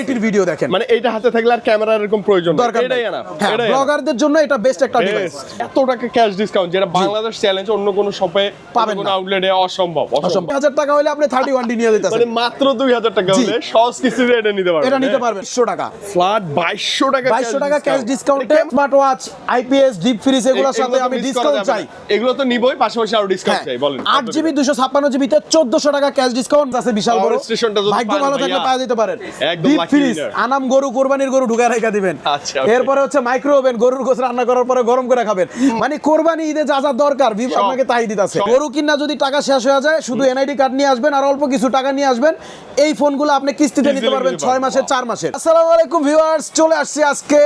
এটির ভিডিও দেখেন, মানে এইটা হাতে থাকলে আর ক্যামেরার এরকম প্রয়োজন দরকার এটাই নেই। না হ্যাঁ, ব্লগারদের জন্য এটা বেস্ট একটা ডিভাইস। এত টাকা ক্যাশ ডিসকাউন্ট যেটা বাংলাদেশ চ্যালেঞ্জ অন্য কোন শপে পাবেন কোন না। আউটলেটে অসম্ভব 1000 টাকা হলে আপনি 31D নিয়ে দিতেছেন, মানে মাত্র 2000 টাকা হলে সহজ কিস্তিতে এটা নিতে পারবেন। এটা নিতে পারবেন 100 টাকা ফ্ল্যাট 2200 টাকা 2200 টাকা ক্যাশ ডিসকাউন্টে smart watch, IPS, deep fridge এগুলোর সাথে আমি ডিসকাউন্ট চাই। এগুলো তো নিবই, পাশাপাশি আরো ডিসকাউন্ট চাই। বলেন 8GB 256GB তে 1400 টাকা ক্যাশ ডিসকাউন্ট আছে, বিশাল বড়। স্টেশনটা যদি ভাগ্য পান ভালো ভাইয়া, থাকলে পাওয়া যেতে পারেন। একদম deep lucky fridge, winner। Anam গরু কোরবানির গরু ঢুকায় রেখে দিবেন। আচ্ছা, okay। এরপরে হচ্ছে মাইক্রো ওভেন, গরুর গোশত রান্না করার পরে গরম করে খাবেন। মানে কোরবানি ঈদে যা যা দরকার ভিভো সব। আপনাকে তাই দিতেছে। সব। গরু কিনা যদি টাকা শেষ হয়ে যায়, শুধু এনআইডি কার্ড নিয়ে আসবেন আর অল্প কিছু টাকা নিয়ে আসবেন, এই ফোনগুলো আপনি কিস্তিতে নিতে Easily পারবেন নিতে 6 পারবেন। মাসের 4 মাসের। আসসালামু আলাইকুম ভিউয়ার্স, চলে আসছি আজকে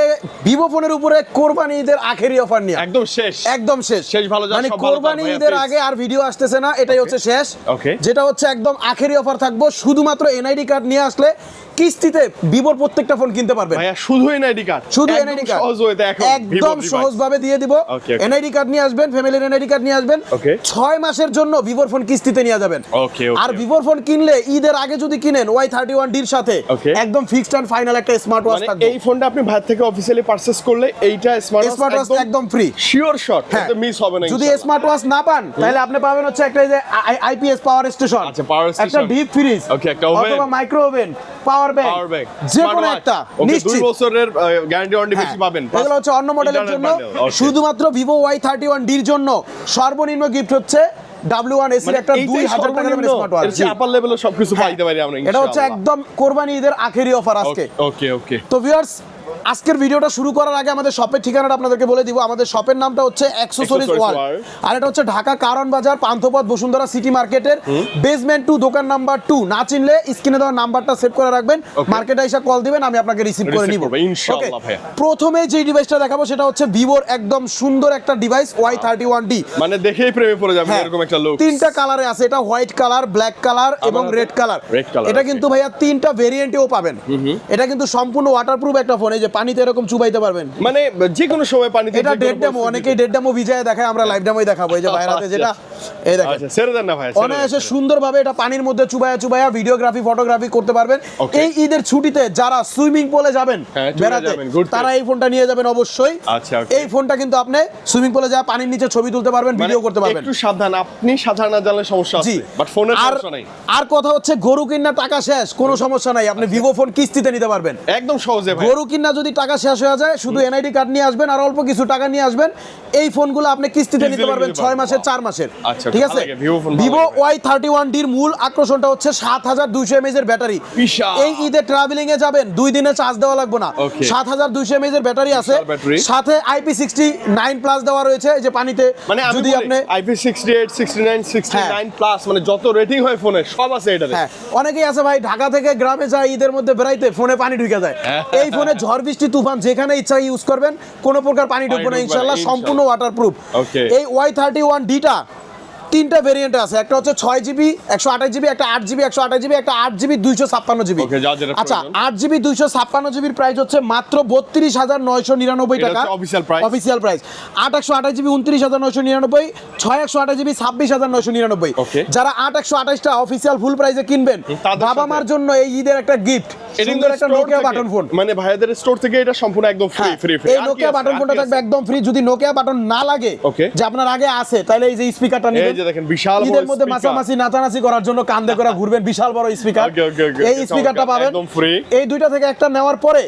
ভিভো ফোনের উপরে কোরবানি ঈদের আখেরি অফার নিয়ে। একদম শেষ। একদম শেষ। শেষ ভালো যাক, মানে সব ভালো কোরবানি থাক ভাইয়া, ঈদের please। আগে আর ভিডিও আসতেছে না, এটাই হচ্ছে শেষ। Okay। যেটা হচ্ছে একদম আখেরি অফার থাকবো, শুধুমাত্র এনআইডি কার্ড নিয়ে আসলে কিস্তিতে ভিভোর প্রত্যেকটা ফোন কিনতে পারবেন। ভাইয়া শুধু এনআইডি কার্ড, শুধু এনআইডি কার্ড সহজ হইতে এখন একদম সহজ ভাবে দিয়ে দিব। Okay, okay। এনআইডি কার্ড নিয়ে আসবেন, ফ্যামিলির এনআইডি কার্ড নিয়ে আসবেন, Okay। 6 মাসের জন্য ভিভোর ফোন কিস্তিতে নিয়ে যাবেন। Okay, okay। আর ভিভোর ফোন কিনলে ঈদের আগে যদি কিনেন Y31D এর সাথে Okay। একদম ফিক্সড এন্ড ফাইনাল একটা স্মার্ট ওয়াচ মানে থাকবে। এই ফোনটা আপনি ভাই থেকে অফিশিয়ালি পারচেজ করলে এইটা স্মার্ট ওয়াচ একদম ফ্রি, শিওর শট, হ্যাঁ। এটা মিস হবে না। যদি ইনশাআল্লাহ। স্মার্ট ওয়াচ না পান তাহলে আপনি পাবেন হচ্ছে একটা এই যে আইপিএস পাওয়ার স্টেশন, আচ্ছা, power একটা station। ডিপ ফ্রিজ, Okay, একটা oven। অথবা মাইক্রো ওভেন, পাওয়ার Power ব্যাংক, bank, যে smart কোনো watch। একটা Okay, 2 নিশ্চিত। বছরের গ্যারান্টি ওয়ারেন্টি বেশি হ্যাঁ, পাবেন। এগুলো হচ্ছে অন্য মডেলের Internet জন্য। bundle, okay। শুধুমাত্র ভিভো Y31D এর জন্য সর্বনিম্ন গিফট হচ্ছে W1 এসির মানে একটা এইটাই 2000 টাকার সর্বনিম্ন, স্মার্ট ওয়াচ। এর চেয়ে আপার লেভেলে সবকিছু পাইতে পারি আমরা এটা হচ্ছে ইনশাআল্লাহ। একদম কোরবানি ঈদের আখেরি অফার আজকে। ওকে ওকে। তো ভিউয়ার্স, আজকের ভিডিওটা শুরু করার আগে আমাদের শপের ঠিকানাটা আপনাদেরকে বলে দিব। আমাদের শপের নামটা হচ্ছে অ্যাক্সেসরিজ Accessories ওয়ার্ল্ড, World। আর এটা হচ্ছে ঢাকা কারণ বাজার, পান্থপথ, বসুন্ধরা সিটি মার্কেটের বেসমেন্ট 2, দোকান নাম্বার 2। না চিনলে স্ক্রিনে দেওয়া নাম্বারটা সেভ করে রাখবেন, Okay। মার্কেটে এসে কল দিবেন, আমি আপনাকে রিসিভ করে Receive নিব। করবে, ইনশাআল্লাহ Okay? ভাইয়া। প্রথমে যে ডিভাইসটা দেখাবো সেটা হচ্ছে ভিভোর একদম সুন্দর একটা ডিভাইস Y31D। মানে দেখেই প্রেমে পড়ে যাবেন হ্যাঁ, এরকম একটা লুক। তিনটা কালারে আছে, এটা হোয়াইট কালার, ব্ল্যাক কালার এবং হাতে রেড কালার। red color এটা আছে। কিন্তু ভাইয়া তিনটা ভেরিয়েন্টেও পাবেন। এটা কিন্তু সম্পূর্ণ ওয়াটারপ্রুফ একটা ফোন, এই যে পানিতে এরকম চুবাইতে পারবেন। মানে যে কোনো সময় পানিতে এটা যে কোনো ডেড ডেমো, পরিস্থিতিতে। অনেকেই ডেড ডেমো ভিজায় দেখায়, আমরা লাইভ ডেমোই দেখাবো। এই যে বাইরাতে যেটা, এই দেখেন আচ্ছা, ছেড়ে দেন না ভাই, ছেড়ে দেন, অনায়াসে ছেড়ে দেন। সুন্দরভাবে এটা পানির মধ্যে চুবায়া চুবায়া ভিডিওগ্রাফি, ফটোগ্রাফি করতে পারবেন। Okay। এই ঈদের ছুটিতে যারা সুইমিং পুলে যাবেন হ্যাঁ, চলে বেড়াতে, যাবেন, ঘুরতে। তারা এই ফোনটা নিয়ে যাবেন অবশ্যই। আচ্ছা, okay। এই ফোনটা কিন্তু আপনি সুইমিং পুলে যা পানির নিচে ছবি তুলতে পারবেন, মানে ভিডিও করতে পারবেন। একটু সাবধান, আপনি সাধারণ না জানলে সমস্যা আছে, জি, বাট ফোনের আর সমস্যা নাই। আর কথা হচ্ছে গরু কিনা টাকা শেষ, কোনো সমস্যা নাই, আপনি ভিভো ফোন কিস্তিতে নিতে পারবেন। একদম সহজে ভাই। গরু কিনা যদি টাকা শেষ হয়ে যায়, শুধু এনআইডি কার্ড নিয়ে আসবেন আর অল্প কিছু টাকা নিয়ে আসবেন, এই ফোনগুলো আপনি কিস্তিতে নিতে Easily পারবেন নিতে 6 পারবেন। মাসের 4 মাসের। আচ্ছা, ঠিক ভালো আছে। লাগে, Vivo phone ভালো ভিভো লাগে। Y31D এর মূল আকর্ষণটা হচ্ছে 7200 mAh এর ব্যাটারি। বিশাল। এই ঈদে ট্রাভেলিং এ যাবেন, 2 দিনে চার্জ দেওয়া লাগবে না। Okay। 7200 mAh এর ব্যাটারি আছে, বিশাল battery। সাথে IP69 প্লাস দেওয়া রয়েছে, এই যে পানিতে মানে আমি যদি আপনি IP68, 69, 69 প্লাস, মানে যত রেটিং হয় ফোনের সব আছে এটাতে। হ্যাঁ, অনেকেই আছে ভাই ঢাকা থেকে গ্রামে যায় ঈদের মধ্যে বেড়াইতে, ফোনে পানি ঢুকে যায়। এই ফোনে ঝড় বৃষ্টি তুফান যেখানে ইচ্ছা ইউজ করবেন, কোনো প্রকার পানি ঢুকবে না ঢুকবে না, ইনশাআল্লাহ, সম্পূর্ণ ওয়াটারপ্রুফ। Okay। এই Y31Dটা তিনটা ভেরিয়েন্ট আছে, একটা হচ্ছে 6GB 128GB, একটা 8GB 128GB, একটা 8GB 256GB। Okay, যা যেটা আচ্ছা, প্রয়োজন। 8GB 256GB এর প্রাইস হচ্ছে মাত্র 32,999 এটা টাকা, হচ্ছে official price। Official price. 8 128GB 29,999, 6 128GB 26,999। Okay। যারা 8 128টা অফিসিয়াল ফুল প্রাইসে কিনবেন, তাদের বাবা সাথে- মার জন্য এই ঈদের একটা গিফট, এটা সুন্দর কিন্তু একটা store নোকিয়া থেকে- বাটন ফোন। মানে ভাইয়াদের স্টোর থেকে এটা সম্পূর্ণ একদম ফ্রি হ্যাঁ, ফ্রি ফ্রি। এই নোকিয়া বাটন ফোনটা থাকবে একদম ফ্রি। যদি নোকিয়া বাটন না লাগে, Okay। যে আপনার আগে আছে, তাহলে এই যে স্পিকারটা এই নিবেন, যে দেখেন বিশাল বড় ঈদের মধ্যে speaker। মাছামাছি নাচানাচি করার জন্য কান্দে করে ঘুরবেন, বিশাল বড় স্পিকার। Okay, okay, okay, এই okay, স্পিকারটা চমৎকার, পাবেন একদম free। এই দুইটা থেকে একটা নেওয়ার পরে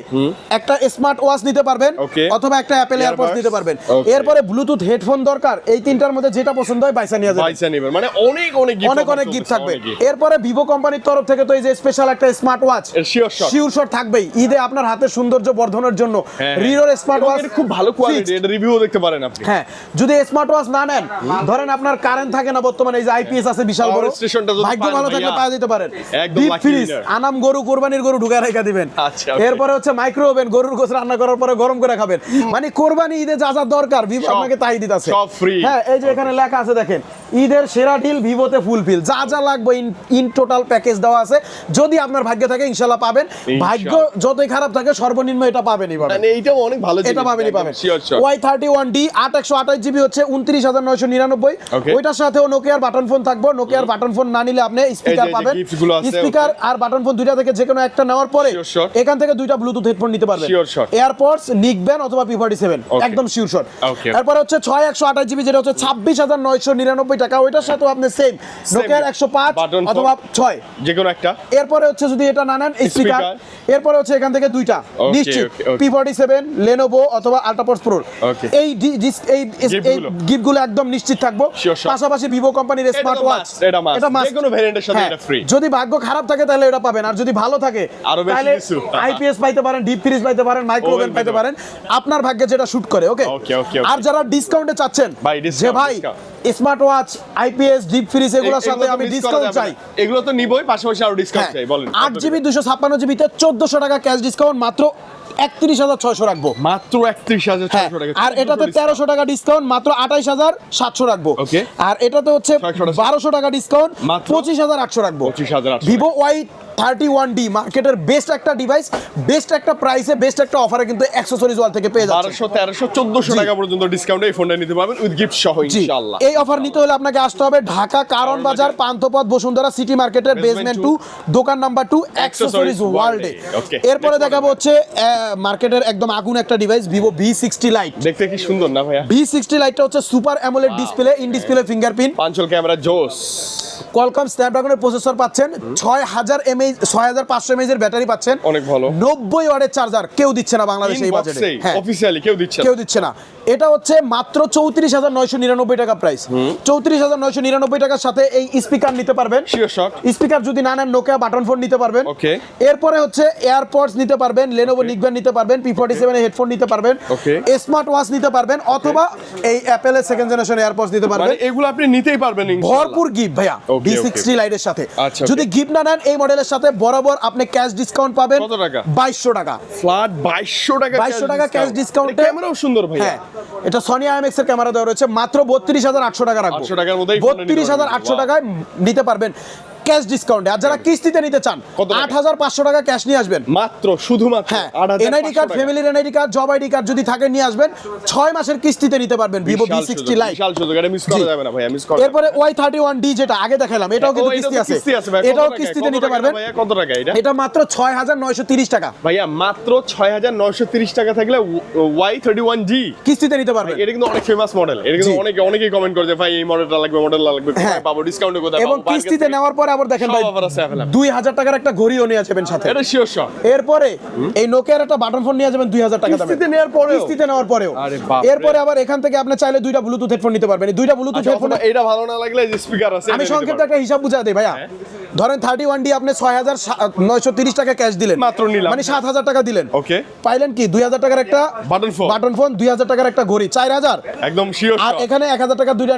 একটা স্মার্ট ওয়াচ নিতে পারবেন, Okay। অথবা একটা অ্যাপল এয়ারপডস Earbuds। নিতে পারবেন। Okay। এরপরে ব্লুটুথ হেডফোন দরকার, এই তিনটার মধ্যে যেটা পছন্দ হয় বাইসা নিয়ে যাবেন। বাইসা নিবেন, মানে অনেক অনেক gift অনেক offer অনেক গিফট চলতেছে, থাকবে। অনেক gift। এরপরে ভিভো কোম্পানির তরফ থেকে তো এই যে স্পেশাল একটা স্মার্ট ওয়াচ, এর sure shot। শিওর শট থাকবেই ঈদে আপনার হাতের সৌন্দর্য বর্ধনের জন্য। হ্যাঁ, রিরোর স্মার্ট এবং ওয়াচ এটা খুব ভালো কোয়ালিটি, এটা রিভিউ দেখতে পারেন আপনি। হ্যাঁ, যদি স্মার্ট ওয়াচ না নেন, ধরেন আপনার কারেন্ট থাকে না বর্তমানে, এই যে আইপিএস আছে বিশাল বড়, Power station টা যদি ভাগ্য পান ভালো থাকলে ভাইয়া, পাওয়া যেতে পারেন। একদম deep lucky fridge, winner। Anam গরু কোরবানির গরু ঢুকায় রেখে দিবেন। আচ্ছা, okay। এরপরে হচ্ছে মাইক্রো ওভেন, গরুর গোশত রান্না করার পরে গরম করে খাবেন। মানে কোরবানি ঈদে যা যা দরকার ভিভো সব- আপনাকে তাই দিতেছে। সব free। হ্যাঁ, এই যে এখানে লেখা আছে দেখেন, ঈদের সেরা ডিল ভিভোতে ফুলফিল, যা যা লাগবে ইন টোটাল প্যাকেজ দেওয়া আছে। যদি আপনার ভাগ্যে থাকে ইনশাআল্লাহ পাবেন, ভাগ্য যতই খারাপ থাকে সর্বনিম্ন এটা পাবেনই পাবেন। মানে এইটাও অনেক ভালো জিনিস, এটা পাবেনই একদম পাবেন। sure shot। Y31D 8 128GB হচ্ছে 29,999। Okay। ওইটার সাথে সাথেও নোকিয়ার বাটন ফোন থাকবো, নোকিয়ার বাটন ফোন না নিলে আপনি স্পিকার এই যে পাবেন, gift গুলো আছে, স্পিকার আর বাটন ফোন দুইটা থেকে যে কোনো একটা নেওয়ার পরে Sure shot. এখান থেকে দুইটা ব্লুটুথ হেডফোন নিতে পারবেন, Sure shot. এয়ারপডস নিকবেন অথবা P47 Okay. একদম শিওর শট। Okay. তারপরে হচ্ছে 6128GB যেটা হচ্ছে 26,999 টাকা, ওইটার সাথেও আপনি সেম নোকিয়ার 105 Button phone। অথবা 6। যে কোনো একটা এরপরে হচ্ছে যদি এটা না নেন স্পিকার, Speaker। এরপরে হচ্ছে এখান থেকে দুইটা Okay, নিশ্চিত okay, okay. P47 Lenovo অথবা AltraPods Pro। Okay। এই Giftগুলো। গিফটগুলো একদম নিশ্চিত থাকবো। Sure shot। পাশাপাশি ভিভো কোম্পানির এটা তো স্মার্ট ওয়াচ, must, এটা must। যে কোনো ভ্যারিয়েন্টের সাথে এটা free। যদি ভাগ্য খারাপ থাকে তাহলে এটা পাবেন, আর যদি ভালো থাকে আরো বেশি তাহলে কিছু। আইপিএস পাইতে পারেন, ডিপ ফ্রিজ পাইতে পারেন, মাইক্রো ওভেন Oven পাইতে পেতে পারেন, আপনার ভাগ্যে যেটা শুট করে। ওকে Okay, okay, okay। আর যারা ডিসকাউন্টে চাচ্ছেন ভাই, যে discount, ভাই discount। Smart watch, IPS, deep fridge এগুলোর সাথে এগুলো তো আমি miss করা ডিসকাউন্ট যাবে চাই, না। এগুলো তো নিবই, পাশাপাশি আরো ডিসকাউন্ট চাই, বলেন 8GB 256GB তে 1400 টাকা ক্যাশ ডিসকাউন্ট মাত্র 31,600 রাখবো। মাত্র 31,600 হ্যাঁ, টাকা। আর এটাতে 1300 টাকা ডিসকাউন্ট মাত্র 28,700 রাখবো। Okay। আর এটাতে হচ্ছে 1200 টাকা ডিসকাউন্ট মাত্র 25,800 রাখবো। 25,800 ভিভো Y31D মার্কেটের বেস্ট একটা ডিভাইস, বেস্ট একটা প্রাইসে, বেস্ট একটা অফারে কিন্তু অ্যাকসেসরিজ ওয়াল থেকে পেয়ে যাচ্ছে। 1200, 1300, 1400 জি। টাকা পর্যন্ত ডিসকাউন্টে এই ফোনটা নিতে পারবেন উইথ গিফট সহ জি, ইনশাআল্লাহ। এই অফার নিতে হলে আপনাকে আসতে হবে ঢাকা কারণ বাজার, পান্থপথ, বসুন্ধরা সিটি মার্কেটের বেসমেন্ট 2 দোকান নাম্বার 2 অ্যাকসেসরিজ ওয়ার্ল্ডে। Okay। এরপরে দেখাবো হচ্ছে মার্কেটের একদম আগুন একটা ডিভাইস ভিভো V60 লাইট। দেখতে কি সুন্দর না ভাইয়া? V60 লাইটটা হচ্ছে super AMOLED display, in display fingerprint, পাঁচল ক্যামেরা জোস। কোয়ালকম স্ন্যাপড্রাগনের প্রসেসর পাচ্ছেন, 6500 mAh এর ব্যাটারি পাচ্ছেন, অনেক ভালো। 90 ওয়াটের চার্জার কেউ দিচ্ছে না বাংলাদেশে এই বাজেটে। হ্যাঁ, অফিশিয়ালি কেউ দিচ্ছে না। কেউ দিচ্ছে না। এটা হচ্ছে মাত্র 34,999 টাকা প্রাইস। 34,999 টাকার সাথে এই স্পিকার নিতে পারবেন। Sure shot. স্পিকার যদি না নেন নোকিয়া বাটন ফোন নিতে পারবেন। Okay। এরপরে হচ্ছে এয়ারপডস নিতে পারবেন, Lenovo নিকবেন নিতে পারবেন, P47 এর হেডফোন নিতে পারবেন, Okay। স্মার্ট ওয়াচ নিতে পারবেন, অথবা এই অ্যাপেলের সেকেন্ড জেনারেশন এয়ারপডস নিতে পারবেন। মানে এগুলো আপনি নিতেই পারবেন ইনশাআল্লাহ। ভরপুর গিফট ভাইয়া Okay, V60 লাইটের সাথে। আচ্ছা, যদি গিফট না নেন এই মডেলের সাথে বরাবর আপনি ক্যাশ ডিসকাউন্ট পাবেন। কত টাকা? 2200 টাকা। ফ্ল্যাট 2200 টাকা। 2200 টাকা ক্যাশ ডিসকাউন্টে। ক্যামেরাও সুন্দর ভাইয়া। হ্যাঁ, এটা সনি IMX এর ক্যামেরা দেওয়া রয়েছে, মাত্র 32,800 টাকা রাখবো। 800 টাকার মধ্যেই ফোনটা নিতে পারবেন। 32,800 Wow। টাকায় নিতে পারবেন ক্যাশ ডিসকাউন্টে। আর যারা কিস্তিতে নিতে চান কত টাকা? 8,500 টাকা ক্যাশ নিয়ে আসবেন। মাত্র শুধুমাত্র হ্যাঁ, 8,500 এনআইডি কার্ড, টাকা। ফ্যামিলির NID card, job ID card যদি থাকে নিয়ে আসবেন। 6 মাসের কিস্তিতে নিতে পারবেন ভিভো বিশাল V60 সুযোগ, লাইট। বিশাল সুযোগ, এটা মিস করা জি। যাবে না ভাইয়া, মিস করা। এরপরে Y31D যেটা আগে দেখালাম, এটাও কিন্তু ও, কিস্তি তো আছে, কিস্তি আছে ভাই। কত এটাও টাকা? কিস্তিতে কত নিতে টাকা পারবেন। ভাইয়া, কত টাকা এটা? এটা মাত্র 6,930 টাকা ভাইয়া মাত্র 6,930 টাকা থাকলে Y31D কিস্তিতে নিতে পারবেন। এটা কিন্তু অনেক ফেমাস মডেল। এটা কিন্তু জি। অনেকেই কমেন্ট করে যে ভাই এই মডেলটা লাগবে, মডেলটা লাগবে, হ্যাঁ। কোথায় পাবো, ডিসকাউন্টে কোথায় এবং পাবো? কিস্তিতে নেওয়ার পরে আবার দেখেন সব ভাই offer আছে available। 2,000 টাকার একটা ঘড়িও নিয়ে যাবেন সাথে। এটা শিওর শট। এরপরে এই নোকিয়ার একটা বাটন ফোন নিয়ে যাবেন 2,000 টাকা দামে। কিস্তিতে নেওয়ার পরেও? কিস্তিতে নেওয়ার পরেও। আরে বাপ রে। এরপরে আবার এখান থেকে আপনি চাইলে দুইটা ব্লুটুথ হেডফোন নিতে পারবেন। এই দুইটা ব্লুটুথ আচ্ছা, হেডফোন অথবা এটা ভালো না লাগলে যে স্পিকার আছে আমি এটা নিতে সংক্ষেপে পারবেন। একটা হিসাব বুঝা দেই ভাইয়া। ধরেন 31D আপনি 6,930 টাকা ক্যাশ দিলেন, মাত্র নিলাম। মানে 7,000 টাকা দিলেন। ওকে। পাইলেন কি 2,000 টাকার একটা বাটন ফোন। বাটন ফোন, 2,000 টাকার একটা ঘড়ি, 4,000। একদম শিওর আর শট। এখানে 1,000 টাকা দুইটা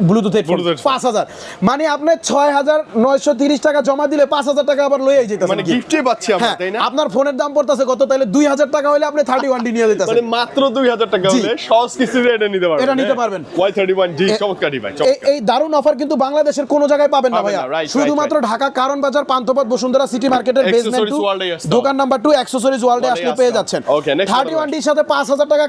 ব্লুটুথ হেডফোন, Bluetooth headphone। 5,000। মানে আপনি 6,930 টাকা জমা দিলে 5,000 টাকা আবার লইয়াই যেতেছেন। মানে গিফটে পাচ্ছি আমরা, হ্যাঁ, তাই না? আপনার ফোনের দাম পড়তেছে কত? তাহলে 2,000 টাকা হলে আপনি 31D নিয়ে যেতেছেন। মানে মাত্র 2,000 টাকা জি। হলে সহজ কিস্তিতে এটা নিতে পারবেন। এটা নিতে পারবেন। Y31D চমৎকার ডিভাইস। এই দারুণ অফার কিন্তু বাংলাদেশের কোনো জায়গায় পাবেন না পাবেন ভাইয়া। না, right, শুধুমাত্র ঢাকা কারণ বাজার, পান্থপথ, বসুন্ধরা সিটি মার্কেটের বেসমেন্ট Accessories 2 World-এ আসতে দোকান নাম্বার 2 অ্যাকসেসরিজ ওয়ার্ল্ডে World-এ আসলে পেয়ে আসতে যাচ্ছেন। হবে। Okay, next 31D এর সাথে 5,000 টাকা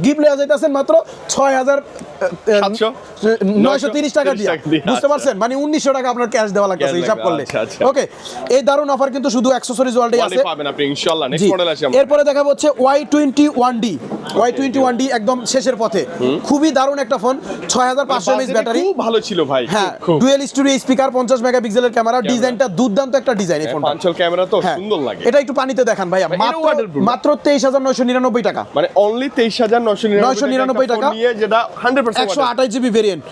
গিফট লেয়া যাইতেছেন মাত্র 6,930 টাকা দিয়ে। বুঝতে পারছেন? মানে 1,900 টাকা আপনার ক্যাশ দেওয়া লাগতেছে Cash হিসাব লাগবে, করলে। আচ্ছা, আচ্ছা। ওকে, এই দারুণ অফার কিন্তু শুধু অ্যাকসেসরিজ ওয়ার্ল্ডে আছে। পাবেন আপনি ইনশাআল্লাহ। জি। নেক্সট মডেল আসি আমরা। এরপরে দেখাবো হচ্ছে Y21D। Y21D একদম শেষের পথে, খুবই দারুণ একটা ফোন, 6,500 mAh ব্যাটারি। খুব ভালো ছিল ভাই। হ্যাঁ, খুব। ডুয়েল স্টুডিও স্পিকার, 50 মেগাপিক্সেলের ক্যামেরা, ডিজাইনটা দুর্দান্ত একটা ডিজাইন এই ফোনটা। পাঁচল ক্যামেরা তো হ্যাঁ, সুন্দর লাগে। এটা একটু পানিতে দেখান ভাইয়া। এটাও মাত্র waterproof। মাত্র 23,999 টাকা। মানে অনলি 23,999 টাকা। নিয়ে যেটা 100% 128GB ভেরিয়েন্ট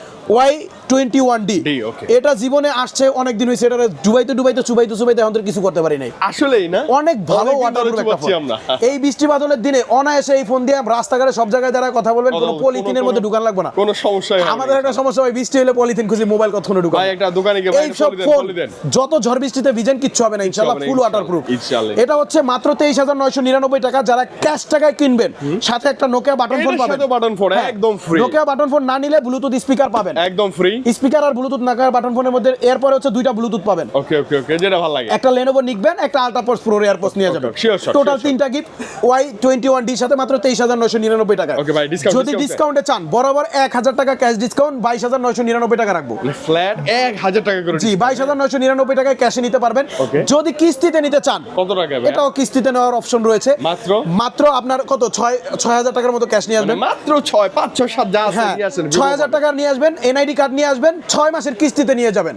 Y21D। okay। এটা জীবনে আসছে অনেক দিন হয়েছে, এটা ডুবাইতে চুবাইতে এখন তো কিছু করতে পারি নাই। আসলেই না অনেক ভালো অনেকদিন ধরে ওয়াটারপ্রুফ একটা চুবাচ্ছি ফোন। আমরা। এই বৃষ্টি বাদলের দিনে অনায়াসে এই ফোন দিয়ে রাস্তাঘাটে সব জায়গায় যারা কথা বলবেন, কোনো পলিথিনের মধ্যে ঢুকান লাগবে না। কোনো সমস্যাই হবে না। আমাদের একটা সমস্যা হয়, বৃষ্টি হলে পলিথিন খুঁজি, মোবাইল কতক্ষণ ঢুকান। ভাই একটা দোকানে গিয়ে ভাই এই সব ফোন বলে দেন। যত ঝড় বৃষ্টিতে ভিজেন কিচ্ছু হবে না ইনশাআল্লাহ, হবে না, ফুল ইনশাআল্লাহ, ওয়াটারপ্রুফ। ইনশাআল্লাহ। এটা হচ্ছে মাত্র 23,999 টাকা। যারা ক্যাশ টাকায় কিনবেন সাথে একটা নোকিয়া বাটন ফোন এটার পাবেন। সাথে বাটন ফোন হ্যাঁ, একদম ফ্রি। নোকিয়া বাটন ফোন না নিলে ব্লুটুথ স্পিকার পাবেন। একদম ফ্রি। স্পিকার আর ব্লুটুথ নাকার বাটন ফোনের মধ্যে এরপরে হচ্ছে দুইটা ব্লুটুথ পাবেন। ওকে ওকে ওকে, যেটা ভালো লাগে। একটা Lenovo নিকবেন, একটা আলট্রাপোর্টস প্রো এয়ারপোর্টস নিয়ে যাবেন। টোটাল তিনটা গিফট Y21D সাথে মাত্র 23,999 টাকা। ওকে ভাই, ডিসকাউন্ট যদি ডিসকাউন্টে চান বরাবর 1,000 টাকা ক্যাশ ডিসকাউন্ট 22,999 টাকা রাখবো। ফ্ল্যাট 1,000 টাকা করে। জি, 22,999 টাকায় ক্যাশে নিতে পারবেন। যদি কিস্তিতে নিতে চান কত টাকা ভাই? এটাও কিস্তিতে নেওয়ার অপশন রয়েছে। মাত্র আপনার কত 6,000 টাকার মতো ক্যাশ নিয়ে আসবেন। মাত্র 6, 5, 6, 7 যা আছে নিয়ে আসেন। 6,000 টাকা নিয়ে আসবেন, এনআইডি কার্ড নিয়ে আসবেন, 6 মাসের কিস্তিতে নিয়ে যাবেন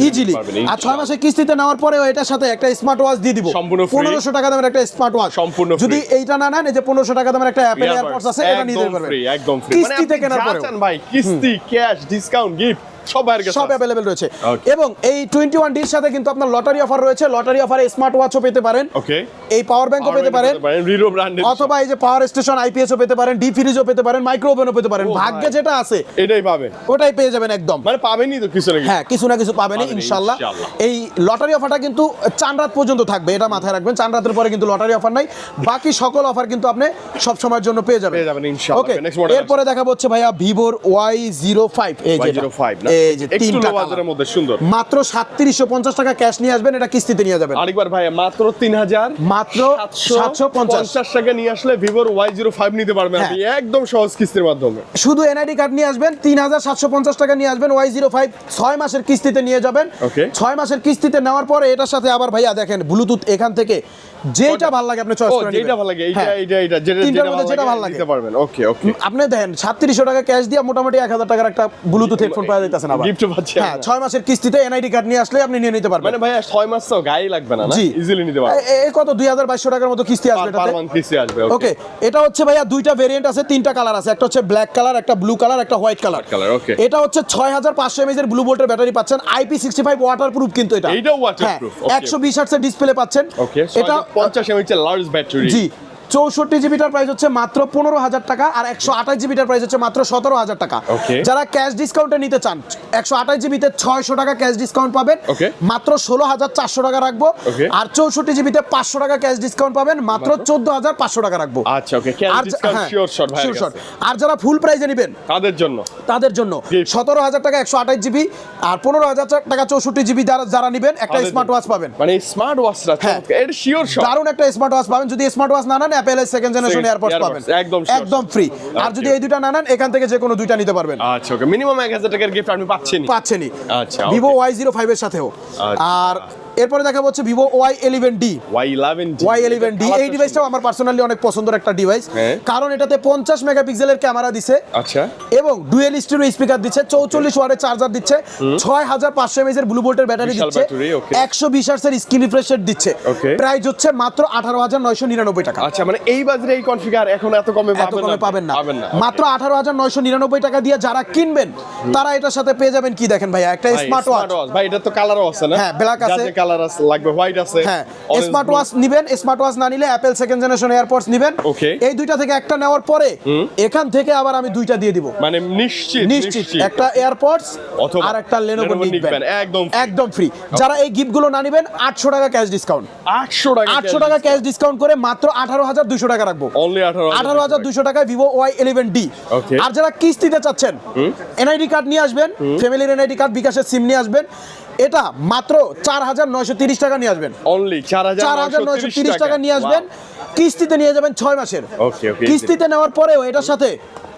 ইজিলি। আর 6 মাসের কিস্তিতে নেওয়ার পরেও এটার সাথে একটা স্মার্ট ওয়াচ দিয়ে দিব, 1500 টাকা দামের একটা স্মার্ট ওয়াচ সম্পূর্ণ। যদি এইটা না নেন, এই যে 1500 টাকা দামের একটা অ্যাপেল এয়ারপডস আছে, এটা নিতে পারবেন একদম ফ্রি। কিস্তিতে কেনার পরেও ভাই, কিস্তি, ক্যাশ, ডিসকাউন্ট, গিফট সব অ্যাভেলেবল রয়েছে। এবং এই 21D এর সাথে কিন্তু আপনার লটারি অফার রয়েছে। লটারি অফারে স্মার্ট ওয়াচও পেতে পারেন, ওকে, এই পাওয়ার ব্যাংকও পেতে পারেন, রিরো ব্র্যান্ডের, অথবা এই যে পাওয়ার স্টেশন আইপিএসও পেতে পারেন, ডি ফ্রিজও পেতে পারেন, মাইক্রো ওভেনও পেতে পারেন। ভাগ্যে যেটা আছে এটাই পাবেন, ওটাই পেয়ে যাবেন একদম। মানে পাবেনই তো কিছু না কিছু। হ্যাঁ, কিছু না কিছু পাবেনই ইনশাআল্লাহ। এই লটারি অফারটা কিন্তু চাঁদ রাত পর্যন্ত থাকবে, এটা মাথায় রাখবেন। চাঁদ রাতের পরে কিন্তু লটারি অফার নাই, বাকি সকল অফার কিন্তু আপনি সব সময়ের জন্য পেয়ে যাবেন ইনশাআল্লাহ। ওকে, এরপরে দেখাবো হচ্ছে ভাইয়া ভিভোর Y05। এই যে এই যে তিনটা বাজারের মধ্যে সুন্দর, মাত্র 3750 টাকা ক্যাশ নিয়ে আসবেন, এটা কিস্তিতে নিয়ে যাবেন। আরেকবার ভাই, মাত্র 3000 মাত্র 750 টাকা নিয়ে আসলে ভিভোর Y05 নিতে পারবেন আপনি একদম সহজ কিস্তির মাধ্যমে। শুধু এনআইডি কার্ড নিয়ে আসবেন, 3750 টাকা নিয়ে আসবেন, Y05 6 মাসের কিস্তিতে নিয়ে যাবেন। 6 মাসের কিস্তিতে নেওয়ার পরে এটার সাথে আবার ভাইয়া দেখেন ব্লুটুথ এখান থেকে যেটা ভালো লাগে আপনি চয়েস করে নেবেন। যেটা ভালো লাগে, এইটা যেটা ভালো লাগে নিতে পারবেন। ওকে ওকে, আপনি দেখেন 3700 টাকা ক্যাশ দিয়ে মোটামুটি 1000 টাকার একটা ব্লুটুথ হেডফোন পাওয়া যাইতেছে না, গিফট পাচ্ছেন। হ্যাঁ, 6 মাসের কিস্তিতে এনআইডি কার্ড নিয়ে আসলে আপনি নিয়ে নিতে পারবেন। মানে ভাইয়া 6 মাস তো গায়ে লাগবে না, না ইজিলি নিতে পারবেন। এই কত 2200 টাকার মতো কিস্তি আসবে এটাতে, পার মান্থ কিস্তি আসবে। ওকে, এটা হচ্ছে ভাইয়া দুইটা ভেরিয়েন্ট আছে, তিনটা কালার আছে, একটা হচ্ছে ব্ল্যাক কালার, একটা ব্লু কালার, একটা হোয়াইট কালার। ওকে, এটা হচ্ছে 6500 mAh এর ব্লু ভোল্টের ব্যাটারি পাচ্ছেন, IP65 ওয়াটারপ্রুফ কিন্তু এটা। এটাও ওয়াটারপ্রুফ, 120 হার্টজের ডিসপ্লে পাচ্ছেন। ওকে, এটা 50 mAh এর লার্জ ব্যাটারি। জি, 64 জিবিটার প্রাইস হচ্ছে মাত্র 15,000 টাকা, আর 128 জিবিটার প্রাইস হচ্ছে মাত্র 17,000 টাকা। যারা ক্যাশ ডিসকাউন্টে নিতে চান, 128 জিবিতে 600 টাকা ক্যাশ ডিসকাউন্ট পাবেন, মাত্র 16,400 টাকা রাখবো। আর 64 জিবিতে 500 টাকা ক্যাশ ডিসকাউন্ট পাবেন, মাত্র 14,500 টাকা রাখবো। আচ্ছা, ওকে, ক্যাশ ডিসকাউন্ট শিওর শট ভাই। আর যারা ফুল প্রাইসে নেবেন তাদের জন্য 17,000 টাকা 128 জিবি, আর 15,000 টাকা 64 জিবি যারা নেবেন, একটা স্মার্ট ওয়াচ পাবেন। মানে স্মার্ট ওয়াচটা এটা শিওর শট, দারুণ একটা স্মার্ট ওয়াচ পাবেন। যদি স্মার্ট ওয়াচ না নেন, অ্যাপেল এর সেকেন্ড জেনারেশন এয়ারপডস পাবেন একদম ফ্রি। আর যদি এই দুটো না নেন, এখান থেকে যে কোনো দুইটা নিতে পারবেন। আচ্ছা, ওকে, মিনিমাম 1000 টাকার গিফট আপনি পাচ্ছেনই। আচ্ছা, ভিভো Y05 এর সাথেও। আর এরপরে দেখাবো হচ্ছে ভিভো Y11D। এই ডিভাইসটাও আমার পার্সোনালি অনেক পছন্দের একটা ডিভাইস, কারণ এটাতে 50 মেগাপিক্সেলের ক্যামেরা দিছে, আচ্ছা, এবং ডুয়েল স্টিরিও স্পিকার দিচ্ছে, 44 ওয়াটের চার্জার দিচ্ছে, 6500 mAh এর ব্লু ভোল্টের ব্যাটারি দিচ্ছে, 120 হার্টজের স্ক্রিন রিফ্রেশ রেট দিচ্ছে। প্রাইস হচ্ছে মাত্র 18,999 টাকা। আচ্ছা, মানে এই বাজারে এই কনফিগার এখন এত কমে পাবেন না। মাত্র 18,999 টাকা দিয়ে যারা কিনবেন, তারা এটার সাথে পেয়ে যাবেন কি দেখেন ভাইয়া, একটা স্মার্ট ওয়াচ। ভাই, এটা তো কালারও আছে না? হ্যাঁ, ব্ল্যাক আছে, কালার আছে, লাগবে হোয়াইট আছে। হ্যাঁ, স্মার্ট ওয়াচ নিবেন, স্মার্ট ওয়াচ না নিলে অ্যাপল সেকেন্ড জেনারেশন এয়ারপডস নিবেন। এই দুইটা থেকে একটা নেওয়ার পরে এখান থেকে আবার আমি দুইটা দিয়ে দিব, মানে নিশ্চিত একটা এয়ারপডস আর একটা Lenovo নিবেন একদম ফ্রি। যারা এই গিফটগুলো না নেবেন, 800 টাকা ক্যাশ ডিসকাউন্ট, 800 টাকা ক্যাশ ডিসকাউন্ট করে মাত্র 18,200 টাকা রাখবো। অনলি 18,200 টাকায় ভিভো Y11D। আর যারা কিস্তিতে চাচ্ছেন, এনআইডি কার্ড নিয়ে আসবেন, ফ্যামিলির এনআইডি কার্ড, বিকাশের সিম নিয়ে আসবেন, এটা মাত্র 4,930 টাকা নিয়ে আসবেন। অনলি 4,930 টাকা নিয়ে আসবেন, কিস্তিতে নিয়ে যাবেন 6 মাসের। কিস্তিতে নেওয়ার পরেও এটার সাথে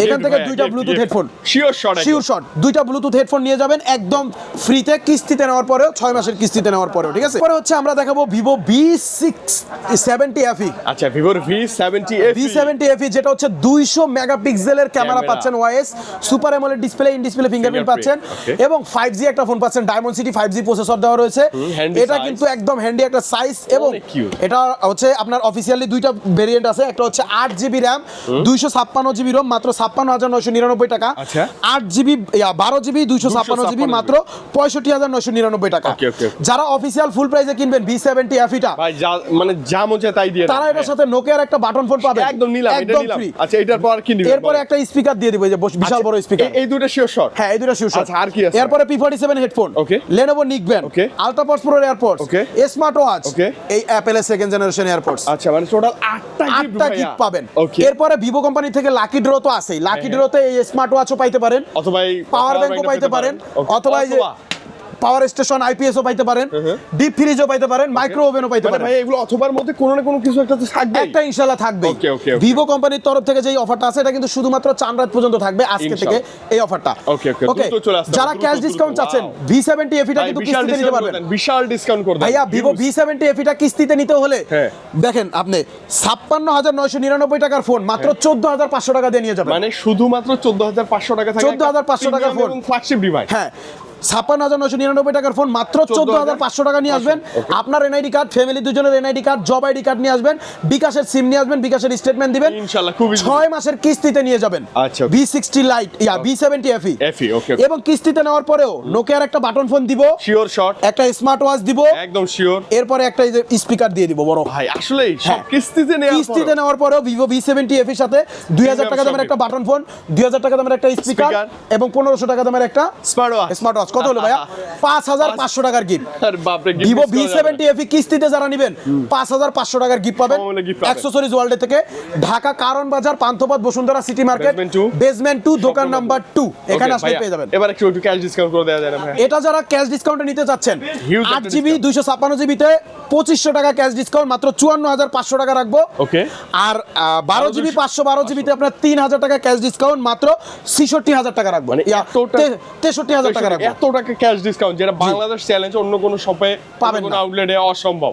এখান থেকে দুইটা ব্লুটুথ হেডফোন শিওর শট দুইটা ব্লুটুথ হেডফোন নিয়ে যাবেন একদম ফ্রিতে, কিস্তিতে নেওয়ার পরেও, 6 মাসের কিস্তিতে নেওয়ার পরেও। ঠিক আছে, পরে হচ্ছে আমরা দেখাবো ভিভো V70 FE। আচ্ছা, ভিভোর V70 FE যেটা হচ্ছে 200 মেগাপিক্সেলের ক্যামেরা পাচ্ছেন, OS super AMOLED display, in display fingerprint পাচ্ছেন, এবং 5G একটা ফোন পাচ্ছেন, Dimensity 5G প্রসেসর দেওয়া রয়েছে। এটা কিন্তু একদম হ্যান্ডি একটা সাইজ, এবং এটা হচ্ছে আপনার অফিশিয়ালি দুইটা ভেরিয়েন্ট আছে, একটা হচ্ছে 8GB RAM 256GB ROM মাত্র 56,999 টাকা, 8GB 12GB 256GB মাত্র 65,999 টাকা। যারা অফিশিয়াল ফুল প্রাইসে কিনবেন V70 FE টা, ভাই মানে যা মনে তাই দিয়ে তারা এটার সাথে নোকিয়ার একটা বাটন ফোন পাবে একদম ফ্রি। আচ্ছা, এটার পর কি নিবেন? এরপরে একটা স্পিকার দিয়ে দিব, এই যে বিশাল বড় স্পিকার, এই দুটো শিওর শট। হ্যাঁ, এই দুটো শিওর শট। আচ্ছা, আর কি আছে? এরপরে P47 হেডফোন, Lenovo নিকবেন, ultrapods pro airpods, smart watch, এই অ্যাপেলের সেকেন্ড জেনারেশন এয়ারপডস। আচ্ছা, মানে টোটাল 8টা গিফট পাবেন। এরপরে ভিভো কোম্পানি থেকে লাকি ড্র তো আছেই, লাকি ড্রতে এই স্মার্ট ওয়াচও পাইতে পারেন, অথবা পাওয়ার ব্যাংকও পাইতে পারেন, অথবা এই যে পাওয়ার স্টেশন আইপিএসও পাইতে পারেন, ডিপ ফ্রিজও পাইতে পারেন, মাইক্রো ওভেনও পাইতে পারেন। ভাই এগুলো অথবার মধ্যে কোনো না কোনো কিছু একটা তো থাকবে, একটা ইনশাআল্লাহ থাকবে। ভিভো কোম্পানির তরফ থেকে যে অফারটা আছে এটা কিন্তু শুধুমাত্র চাঁদরাত পর্যন্ত থাকবে আজকে থেকে এই অফারটা। ওকে যারা ক্যাশ ডিসকাউন্ট চাচ্ছেন V70 FE টা কিন্তু কিস্তিতে নিতে পারবেন, বিশাল ডিসকাউন্ট করে দেন ভাইয়া। ভিভো V70 FE টা কিস্তিতে নিতে হলে দেখেন আপনি ৫৬৯৯৯ টাকার ফোন মাত্র ১৪৫০০ টাকা দিয়ে নিয়ে যাবেন, মানে শুধুমাত্র ১৪৫০০ টাকা থাকে, ১৪৫০০ টাকার ফোন ফ্ল্যাগশিপ ডিভাইস। হ্যাঁ, ৫৬৯৯৯ টাকার ফোন মাত্র ১৪৫০০ টাকা নিয়ে আসবেন। আপনার এনআইডি কার্ড, ফ্যামিলি দুজনের NID card, job ID card নিয়ে আসবেন, বিকাশের সিম নিয়ে আসবেন, বিকাশের স্টেটমেন্ট দিবেন, ইনশাআল্লাহ খুবই ৬ মাসের কিস্তিতে নিয়ে যাবেন। আচ্ছা, V60 লাইট V70 FE ওকে। এবং কিস্তিতে নেওয়ার পরেও নোকিয়ার একটা বাটন ফোন দিব, শিওর শট, একটা স্মার্ট ওয়াচ দিব, একদম শিওর, এরপরে একটা এই যে স্পিকার দিয়ে দিব বড়। ভাই আসলেই সব কিস্তিতে নেওয়ার পরেও ভিভো V70 FE এর সাথে ২০০০ টাকা দামের একটা বাটন ফোন, ২০০০ টাকা দামের একটা স্পিকার এবং ১৫০০ টাকা দামের একটা স্মার্ট ওয়াচ। কত হলো ভাইয়া? ৫৫০০ টাকার গিফট। ভিভো V70 FE কিস্তিতে যারা নেবেন ৫৫০০ টাকার গিফট পাবেন অ্যাকসেসরিজ ওয়ার্ল্ড থেকে, ঢাকা কারণ বাজার, Panthapath, Bashundhara city market, basement 2, দোকান নাম্বার 2, এখানে আসলে পেয়ে যাবেন। এবার একটু ক্যাশ ডিসকাউন্ট করে দেওয়া যায় না ভাই? এটা যারা ক্যাশ ডিসকাউন্টে নিতে যাচ্ছেন 8GB 256GB তে ২৫০০ টাকা ক্যাশ ডিসকাউন্ট মাত্র ৫৪৫০০ টাকা রাখবো। ওকে। আর 12GB 512GB তে আপনার ৩০০০ টাকা ক্যাশ ডিসকাউন্ট মাত্র ৬৬০০০ টাকা রাখবো, মানে ৬৩০০০ টাকা রাখবো। এত টাকা ক্যাশ ডিসকাউন্ট যেটা বাংলাদেশ চ্যালেঞ্জ অন্য কোন শপে পাবেন না, আউটলেটে অসম্ভব।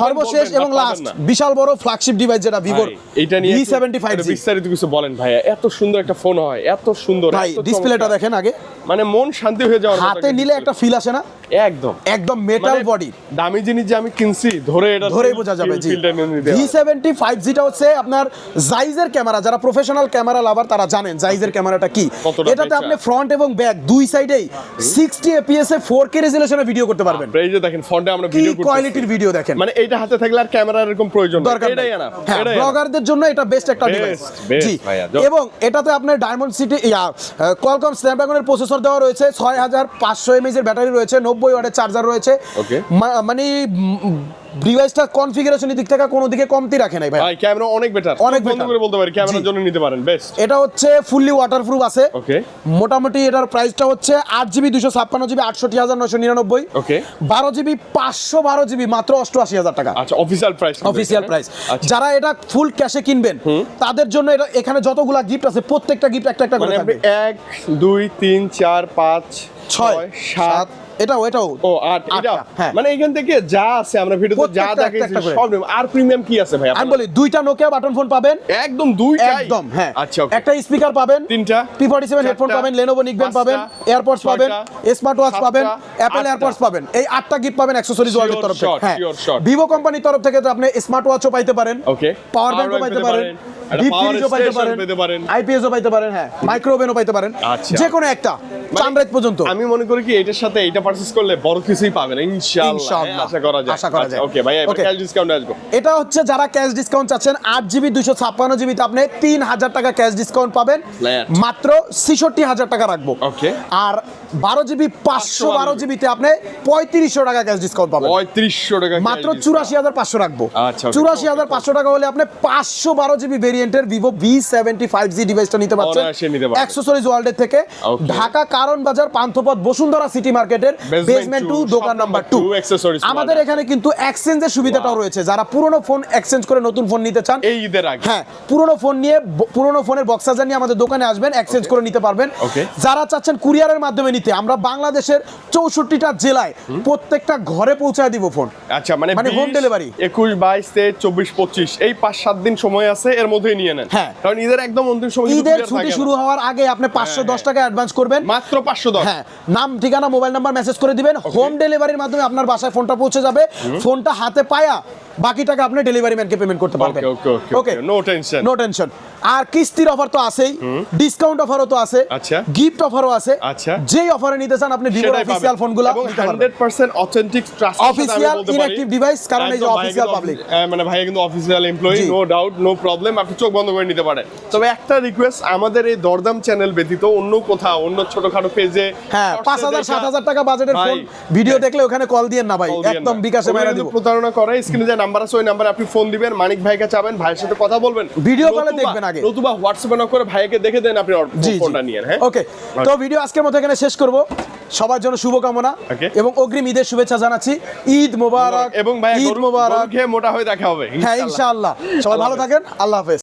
সর্বশেষ এবং লাস্ট বিশাল বড় ফ্ল্যাগশিপ ডিভাইস যেটা ভিভোর এটা নিয়ে V70 5G। বিস্তারিত কিছু বলেন ভাইয়া, এত সুন্দর একটা ফোন হয়, এত সুন্দর, ভাই ডিসপ্লেটা দেখেন আগে, মানে মন শান্তি হয়ে যাওয়ার মতো, হাতে নিলে একটা ফিল আসে না, একদম মেটাল বডি, দামি জিনিস যে আমি কিনছি ধরেই বোঝা যাবে। জি, V70 5G টা হচ্ছে আপনার জাইজের ক্যামেরা, যারা প্রফেশনাল ক্যামেরা লাভার তারা জানেন জাইজের ক্যামেরাটা কি। এটাতে আপনি ফ্রন্ট এবং ব্যাক দুই সাইডেই 60 fps এ 4K রেজোলিউশনে ভিডিও করতে পারবেন। এই যে দেখেন ফ্রন্টে আমরা ভিডিও করতেছি, কোয়ালিটির ভিডিও দেখেন, মানে এইটা হাতে থাকলে আর ক্যামেরার এরকম প্রয়োজন এটাই না। হ্যাঁ, ব্লগারদের জন্য এটা বেস্ট একটা ডিভাইস। জি, এবং এটাতে আপনার ডায়মন্ড সিটি কোয়ালকম স্ন্যাপড্রাগনের প্রসেসর দেওয়া রয়েছে, 6500 mAh এর ব্যাটারি রয়েছে, 90 ওয়াটের চার্জার রয়েছে। মানে ডিভাইসটা কনফিগারেশনের দিক থেকে কোনো দিকে কমতি রাখে নাই ভাই, ক্যামেরা অনেক বেটার, অনেক বন্ধ করে বলতে পারি ক্যামেরার জন্য নিতে পারেন বেস্ট। এটা হচ্ছে ফুললি ওয়াটারপ্রুফ আছে। ওকে। মোটামুটি এটার প্রাইসটা হচ্ছে 8GB 256GB 68999। ওকে। 12GB 512GB মাত্র 88000 টাকা। আচ্ছা, অফিশিয়াল প্রাইস। যারা এটা ফুল ক্যাশে কিনবেন তাদের জন্য এটা এখানে যতগুলা গিফট আছে প্রত্যেকটা গিফট একটা একটা করে থাকবে। 1 2 3 4 5 6 7 এটাও ও 8 এটা, মানে এখান থেকে যা আছে আমরা ভিডিওতে যা দেখাইছি সব। আর প্রিমিয়াম কি আছে ভাই? আমি বলি দুইটা নোকিয়া বাটন ফোন পাবেন, একদম দুইটাই, একদম। হ্যাঁ, আচ্ছা, একটা স্পিকার পাবেন, তিনটা P47 হেডফোন পাবেন, Lenovo Neckband পাবেন, এয়ারপডস পাবেন, স্মার্ট ওয়াচ পাবেন, অ্যাপল এয়ারপডস পাবেন। এই 8টা গিফট পাবেন অ্যাকসেসরিজ ওয়ার্ল্ডের তরফ থেকে। হ্যাঁ, ভিভো কোম্পানির তরফ থেকে তো আপনি স্মার্ট ওয়াচও পাইতে পারেন, ওকে, পাওয়ার ব্যাংকও পাইতে পারেন, ডিপ ফ্রিজও পাইতে পারেন, আইপিএসও পাইতে পারেন, হ্যাঁ, মাইক্রো ওভেনও পাইতে পারেন, যে কোনো একটা চাঁদরাত পর্যন্ত। আমি মনে করি কি এটার সাথে এটা পারচেজ করলে বড় কিছুই পাবেন ইনশাআল্লাহ, আশা করা যায়। ওকে ভাই, এবার ক্যাশ ডিসকাউন্ট আসবে। এটা হচ্ছে যারা ক্যাশ ডিসকাউন্ট চাচ্ছেন 8GB 256GB তে আপনি 3000 টাকা ক্যাশ ডিসকাউন্ট পাবেন, মাত্র 66000 টাকা রাখবো। ওকে। আর 12GB 512GB তে আপনি 3500 টাকা ক্যাশ ডিসকাউন্ট পাবেন, 3500 টাকা, মাত্র 84500 রাখবো। আচ্ছা, 84500 টাকা হলে আপনি 512GB ভেরিয়েন্টের ভিভো V70 5G ডিভাইসটা নিতে পারছেন অ্যাকসেসরিজ ওয়ার্ল্ডের থেকে, ঢাকা কারণ বাজার, পান্থপথ, বসুন্ধরা সিটি মার্কেটের বেসমেন্ট 2, দোকান নাম্বার 2। আমাদের এখানে কিন্তু এক্সচেঞ্জের সুবিধাটাও রয়েছে, যারা পুরনো ফোন এক্সচেঞ্জ করে নতুন ফোন নিতে চান এই ঈদের আগে, হ্যাঁ, পুরনো ফোন নিয়ে পুরনো ফোনের বক্স চার্জার নিয়ে আমাদের দোকানে আসবেন, এক্সচেঞ্জ করে নিতে পারবেন। যারা চাচ্ছেন কুরিয়ারের মাধ্যমে নিতে, আমরা বাংলাদেশের 64টা জেলায় প্রত্যেকটা ঘরে পৌঁছায় দিব ফোন। আচ্ছা, মানে হোম ডেলিভারি 21 22 23 24 25 এই 5-7 দিন সময় আছে, এর মধ্যেই নিয়ে নেন। হ্যাঁ, কারণ ঈদের একদম অন্তিম সময়, ঈদের ছুটি শুরু হওয়ার আগে আপনি 510 টাকা অ্যাডভান্স করবেন, মাত্র 510। হ্যাঁ, নাম, ঠিকানা, মোবাইল নাম্বার মেসেজ করে দিবেন, হোম ডেলিভারির মাধ্যমে আপনার বাসায় ফোনটা পৌঁছে যাবে। ফোনটা হাতে পায়া বাকি টাকা আপনি ডেলিভারি ম্যানকে পেমেন্ট করতে পারবেন। ওকে, নো টেনশন। আর কিস্তির অফার তো আছেই, ডিসকাউন্ট অফারও তো আছে, আচ্ছা, গিফট অফারও আছে। আচ্ছা, যেই অফারে নিতে চান আপনি ভিভোর অফিশিয়াল ফোনগুলো নিতে পারবেন, 100% authentic trusted official inactive device, কারণ এই যে অফিশিয়াল পাবলিক, মানে ভাই কিন্তু official employee, no doubt, no problem, আপনি চোখ বন্ধ করে নিতে পারেন। তবে একটা রিকোয়েস্ট, আমাদের এই দরদাম চ্যানেল ব্যতীত অন্য কোথাও অন্য ছোটখাটো পেজে, হ্যাঁ, 5000-7000 টাকা বাজেটের ফোন ভিডিও দেখলে ওখানে কল দিয়েন না ভাই, একদম বিকাশে বাইরে দিব, প্রতারণা করে। স্ক্রিনে যে নাম্বার নাম্বার আছে, ওই নাম্বারে আপনি ফোন দিবেন, মানিক ভাইকে চাবেন, ভাইয়ের সাথে কথা বলবেন, ভিডিও কলে দেখবেন আগে, নতুবা হোয়াটসঅ্যাপে নক করে ভাইকে দেখে দেন আপনি ফোনটা নিয়ে। হ্যাঁ, ওকে। তো ভিডিও আজকের মতো এখানে শেষ করব। সবার জন্য শুভকামনা এবং অগ্রিম ঈদের শুভেচ্ছা জানাচ্ছি। ঈদ মোবারক। এবং ভাই ঈদ মোবারক। খেয়ে মোটা হয়ে দেখা হবে হ্যাঁ ইনশাআল্লাহ। সবাই ভালো থাকেন, আল্লাহ হাফেজ।